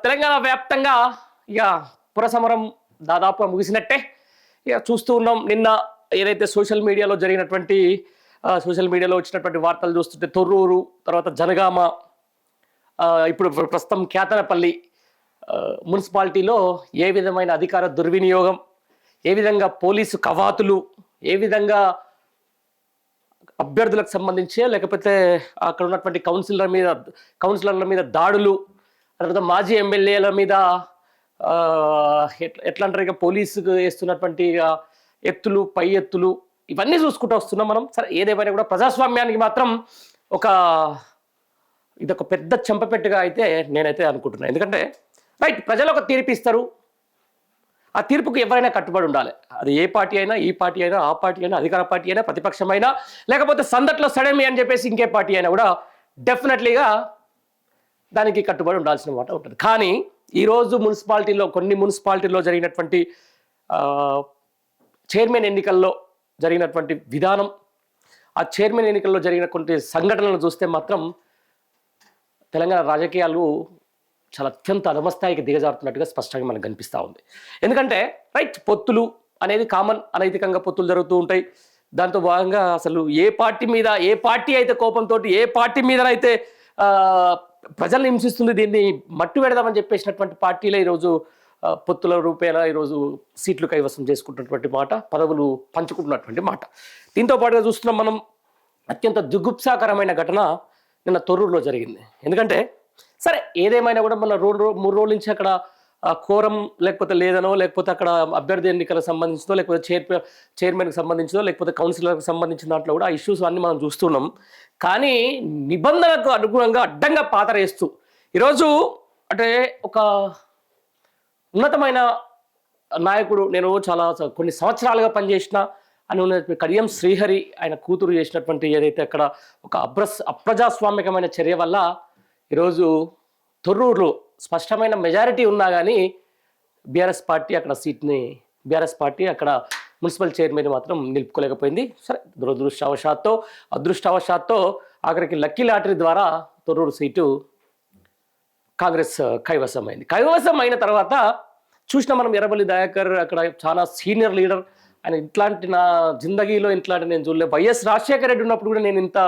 తెలంగాణ వ్యాప్తంగా ఇక పురసమరం దాదాపు ముగిసినట్టే. ఇక చూస్తూ ఉన్నాం. నిన్న ఏదైతే సోషల్ మీడియాలో జరిగినటువంటి సోషల్ మీడియాలో వచ్చినటువంటి వార్తలు చూస్తుంటే తొర్రూరు, తర్వాత జనగామ, ఇప్పుడు ప్రస్తుతం కేతనపల్లి మున్సిపాలిటీలో ఏ విధమైన అధికార దుర్వినియోగం, ఏ విధంగా పోలీసు కవాతులు, ఏ విధంగా అభ్యర్థులకు సంబంధించి లేకపోతే అక్కడ ఉన్నటువంటి కౌన్సిలర్ల మీద దాడులు, తర్వాత మాజీ ఎమ్మెల్యేల మీద ఎట్లా అంటారు ఇక పోలీసుకు వేస్తున్నటువంటి ఎత్తులు, పై ఎత్తులు, ఇవన్నీ చూసుకుంటూ వస్తున్నాం మనం. సరే ఏదేమైనా కూడా ప్రజాస్వామ్యానికి మాత్రం ఇదొక పెద్ద చెంపపెట్టుగా అయితే నేనైతే అనుకుంటున్నాను. ఎందుకంటే రైట్, ప్రజలు ఒక తీర్పు ఇస్తారు, ఆ తీర్పుకు ఎవరైనా కట్టుబడి ఉండాలి. అది ఏ పార్టీ అయినా, ఈ పార్టీ అయినా, ఆ పార్టీ అయినా, అధికార పార్టీ అయినా, ప్రతిపక్షమైనా, లేకపోతే సందట్లో సడమి అని చెప్పేసి ఇంకే పార్టీ అయినా కూడా డెఫినెట్లీగా దానికి కట్టుబడి ఉండాల్సిన మాట ఉంటుంది. కానీ ఈరోజు కొన్ని మున్సిపాలిటీల్లో జరిగినటువంటి చైర్మన్ ఎన్నికల్లో జరిగినటువంటి విధానం, ఆ చైర్మన్ ఎన్నికల్లో జరిగినటువంటి సంఘటనలు చూస్తే మాత్రం తెలంగాణ రాజకీయాలు చాలా అత్యంత అధమస్థాయికి దిగజారుతున్నట్టుగా స్పష్టంగా మనకు కనిపిస్తూ ఉంది. ఎందుకంటే రైట్, పొత్తులు అనేది కామన్, అనైతికంగా పొత్తులు జరుగుతూ ఉంటాయి. దాంతో భాగంగా అసలు ఏ పార్టీ అయితే కోపంతో ఏ పార్టీ మీదనైతే ప్రజల్ని హింసిస్తుంది, దీన్ని మట్టు పెడదామని చెప్పేసినటువంటి పార్టీలే ఈరోజు పొత్తుల రూపేణ ఈరోజు సీట్లు కైవసం చేసుకుంటున్నటువంటి మాట, పదవులు పంచుకుంటున్నటువంటి మాట. దీంతో పాటుగా చూస్తున్నాం మనం, అత్యంత దుగుప్సాకరమైన ఘటన నిన్న తొర్రూరులో జరిగింది. ఎందుకంటే సరే ఏదేమైనా కూడా మన 3 రోజుల నుంచి అక్కడ కోరం లేకపోతే లేదనో, లేకపోతే అక్కడ అభ్యర్థి ఎన్నికలకు సంబంధించిందో, లేకపోతే చైర్మన్కి సంబంధించిందో, లేకపోతే కౌన్సిలర్కి సంబంధించిన దాంట్లో కూడా ఆ ఇష్యూస్ అన్నీ మనం చూస్తున్నాం. కానీ నిబంధనలకు అనుగుణంగా అడ్డంగా పాతరేస్తూ ఈరోజు అంటే ఒక ఉన్నతమైన నాయకుడు, నేను చాలా కొన్ని సంవత్సరాలుగా పనిచేసిన అని ఉన్న కడియం శ్రీహరి, ఆయన కూతురు చేసినటువంటి ఏదైతే అక్కడ ఒక అప్రజాస్వామికమైన చర్య వల్ల ఈరోజు తొర్రూరులో స్పష్టమైన మెజారిటీ ఉన్నా కానీ బీఆర్ఎస్ పార్టీ అక్కడ మున్సిపల్ చైర్మన్ మాత్రం నిలుపుకోలేకపోయింది. సరే అదృష్టవశాత్తు ఆఖరికి లక్కీ లాటరీ ద్వారా తొర్రూరు సీటు కాంగ్రెస్ కైవసం అయిన తర్వాత చూసిన మనం ఎర్రబల్లి దయాకర్ అక్కడ చాలా సీనియర్ లీడర్. ఆయన ఇట్లాంటి నా జిందగీలో ఇట్లాంటి నేను చూడలేదు. వైఎస్ రాజశేఖర రెడ్డి ఉన్నప్పుడు కూడా నేను ఇంత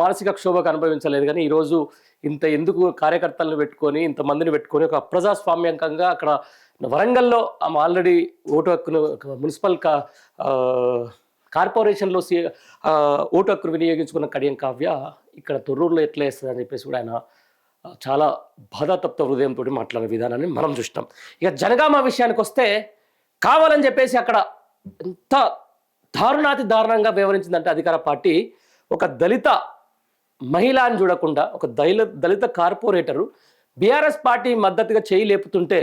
మానసిక క్షోభకు అనుభవించలేదు. కానీ ఈరోజు ఇంత ఎందుకు కార్యకర్తలను పెట్టుకొని, ఇంతమందిని పెట్టుకొని ఒక అప్రజాస్వామ్యంకంగా అక్కడ వరంగల్లో ఆల్రెడీ ఓటు హక్కును మున్సిపల్ కార్పొరేషన్లో ఓటు హక్కును వినియోగించుకున్న కడియం కావ్య ఇక్కడ తొర్రూరులో ఎట్లా వేస్తుంది అని చెప్పేసి కూడా ఆయన చాలా బాధాతప్త హృదయంతో మాట్లాడే విధానాన్ని మనం చూస్తాం. ఇక జనగామ విషయానికి వస్తే కావాలని చెప్పేసి అక్కడ ఎంత దారుణంగా వ్యవహరించిందంటే అధికార పార్టీ, ఒక దళిత మహిళని చూడకుండా ఒక దళిత కార్పొరేటరు బీఆర్ఎస్ పార్టీ మద్దతుగా చేయి లేపుతుంటే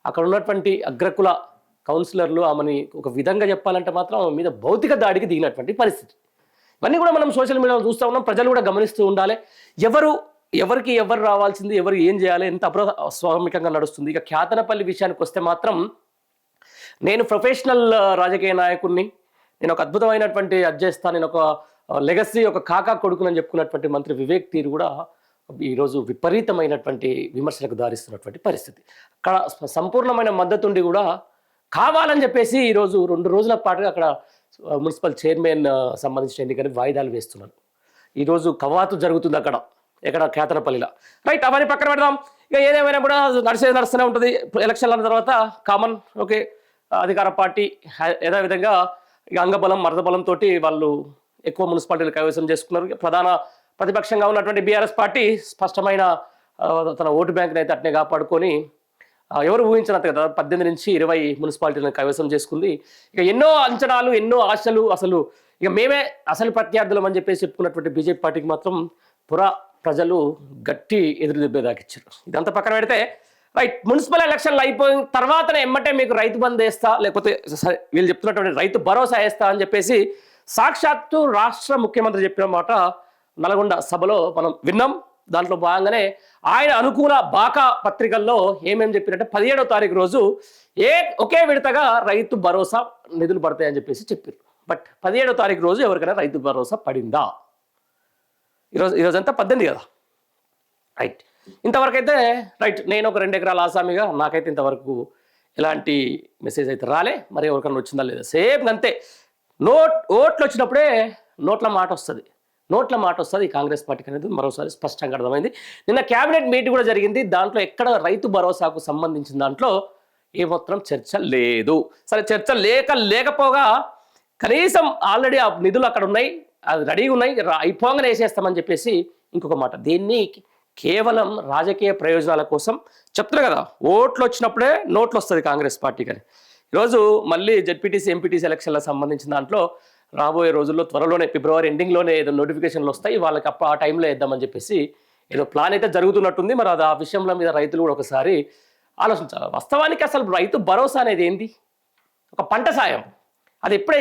అక్కడ ఉన్నటువంటి అగ్రకుల కౌన్సిలర్లు ఆమెని ఒక విధంగా చెప్పాలంటే మాత్రం ఆమె మీద భౌతిక దాడికి దిగినటువంటి పరిస్థితి. ఇవన్నీ కూడా మనం సోషల్ మీడియాలో చూస్తూ ఉన్నాం. ప్రజలు కూడా గమనిస్తూ ఉండాలి, ఎవరికి ఎవరు రావాల్సింది, ఎవరు ఏం చేయాలి, ఎంత అప్రస్వామికంగా నడుస్తుంది. ఇక కేతనపల్లి విషయానికి వస్తే మాత్రం నేను ప్రొఫెషనల్ రాజకీయ నాయకుడిని, నేను ఒక అద్భుతమైనటువంటి అధ్యయస్థాను, నేను ఒక లెగసీ, ఒక కాకా కొడుకునని చెప్పుకున్నటువంటి మంత్రి వివేక్ తీరు కూడా ఈరోజు విపరీతమైనటువంటి విమర్శలకు దారిస్తున్నటువంటి పరిస్థితి. అక్కడ సంపూర్ణమైన మద్దతుండి కూడా కావాలని చెప్పేసి ఈరోజు 2 రోజుల పాటుగా అక్కడ మున్సిపల్ చైర్మన్ సంబంధించిన ఎన్నికని వాయిదాలు వేస్తున్నారు. ఈరోజు కవాతు జరుగుతుంది ఎక్కడ కేతనపల్లిలో. రైట్, అవన్నీ పక్కన పెడదాం. ఇక ఏదేమైనా కూడా నడుస్తూనే ఉంటుంది. ఎలక్షన్ల తర్వాత కామన్, ఓకే, అధికార పార్టీ యథావిధంగా ఇక అంగబలం మర్దబలంతో వాళ్ళు ఎక్కువ మున్సిపాలిటీలు కైవసం చేసుకున్నారు. ప్రధాన ప్రతిపక్షంగా ఉన్నటువంటి బీఆర్ఎస్ పార్టీ స్పష్టమైన తన ఓటు బ్యాంక్ని అయితే అట్నే కాపాడుకొని ఎవరు ఊహించినంత కదా 18 నుంచి 20 మున్సిపాలిటీలను కైవసం చేసుకుంది. ఇక ఎన్నో అంచనాలు, ఎన్నో ఆశలు, అసలు ఇక మేమే అసలు ప్రత్యర్థులం అని చెప్పేసి చెప్పుకున్నటువంటి బీజేపీ పార్టీకి మాత్రం ప్రజలు గట్టి ఎదురు దెబ్బ దాకిచ్చారు. ఇదంతా పక్కన పెడితే రైట్, మున్సిపల్ ఎలక్షన్లు అయిపోయిన తర్వాతనే ఎమ్మటే మీకు రైతు బంధు వేస్తా, లేకపోతే వీళ్ళు చెప్తున్నటువంటి రైతు భరోసా వేస్తా అని చెప్పేసి సాక్షాత్తు రాష్ట్ర ముఖ్యమంత్రి చెప్పిన మాట నల్గొండ సభలో మనం విన్నాం. దాంట్లో భాగంగానే ఆయన అనుకూల బాకా పత్రికల్లో ఏమేమి చెప్పినట్టే 17వ తారీఖు రోజు ఒకే విడతగా రైతు భరోసా నిధులు పడతాయని చెప్పేసి చెప్పారు. బట్ 17వ తారీఖు రోజు ఎవరికైనా రైతు భరోసా పడిందా? ఈరోజు అంతా 18 కదా, రైట్. ఇంతవరకు అయితే రైట్, నేను ఒక 2 ఎకరాల ఆసామిగా నాకైతే ఇంతవరకు ఎలాంటి మెసేజ్ అయితే రాలే. మరి ఎవరికన్నా వచ్చిందా లేదా, సేమ్ అంతే. ఓట్లు వచ్చినప్పుడే నోట్ల మాట వస్తుంది, నోట్ల మాట వస్తుంది ఈ కాంగ్రెస్ పార్టీకి అనేది మరోసారి స్పష్టంగా అర్థమైంది. నిన్న క్యాబినెట్ మీటింగ్ కూడా జరిగింది. దాంట్లో ఎక్కడ రైతు భరోసాకు సంబంధించిన దాంట్లో ఏమాత్రం చర్చ లేదు. సరే, చర్చ లేకపోగా కనీసం ఆల్రెడీ ఆ నిధులు అక్కడ ఉన్నాయి, అది రెడీగా ఉన్నాయి, అయిపోగానే వేసేస్తామని చెప్పేసి ఇంకొక మాట. దీన్ని కేవలం రాజకీయ ప్రయోజనాల కోసం చెప్తున్నారు కదా, ఓట్లు వచ్చినప్పుడే నోట్లు వస్తుంది కాంగ్రెస్ పార్టీకి అని. ఈరోజు మళ్ళీ జెడ్పీటీసీ ఎంపీటీసీ ఎలక్షన్లకు సంబంధించిన దాంట్లో రాబోయే రోజుల్లో త్వరలోనే ఫిబ్రవరి ఎండింగ్లోనే ఏదో నోటిఫికేషన్లు వస్తాయి, వాళ్ళకి ఆ టైంలో వేద్దామని చెప్పేసి ఏదో ప్లాన్ అయితే జరుగుతున్నట్టుంది. మరి అది ఆ విషయంలో మీద రైతులు కూడా ఒకసారి ఆలోచించాలి. వాస్తవానికి అసలు రైతు భరోసా అనేది ఏంది? ఒక పంట సాయం, అది ఎప్పుడు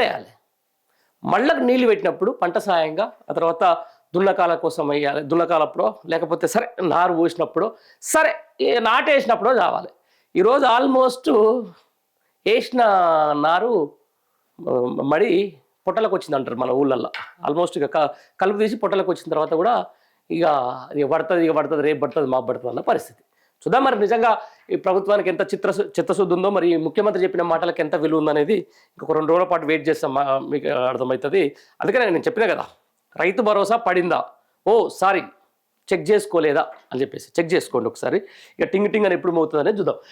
వేయాలి? మళ్ళకు నీళ్ళు పెట్టినప్పుడు పంట సాయంగా, ఆ తర్వాత దున్నకాల కోసం వేయాలి, దున్నకాలప్పుడో లేకపోతే సరే నారు పోసినప్పుడు, సరే నాటేసినప్పుడో కావాలి. ఈరోజు ఆల్మోస్ట్ వేసిన నారు మడి పొట్టలకు వచ్చింది అంటారు మన ఊళ్ళల్లో. ఆల్మోస్ట్ ఇక కలుపు తీసి పొట్టలకు వచ్చిన తర్వాత కూడా ఇక పడుతుంది రేపు పడుతుంది మాపు పడుతుంది అన్న పరిస్థితి. చూద్దాం మరి నిజంగా ఈ ప్రభుత్వానికి ఎంత చిత్తశుద్ధి ఉందో, మరి ముఖ్యమంత్రి చెప్పిన మాటలకు ఎంత విలువ ఉందనేది ఇంకొక 2 రోజుల పాటు వెయిట్ చేస్తాం, మీకు అర్థమవుతుంది. అందుకనే నేను చెప్పినా కదా, రైతు భరోసా పడిందా, సారీ చెక్ చేసుకోలేదా అని చెప్పేసి చెక్ చేసుకోండి ఒకసారి. ఇక టింగ్ అని ఎప్పుడు మోగుతుంది అనేది చూద్దాం.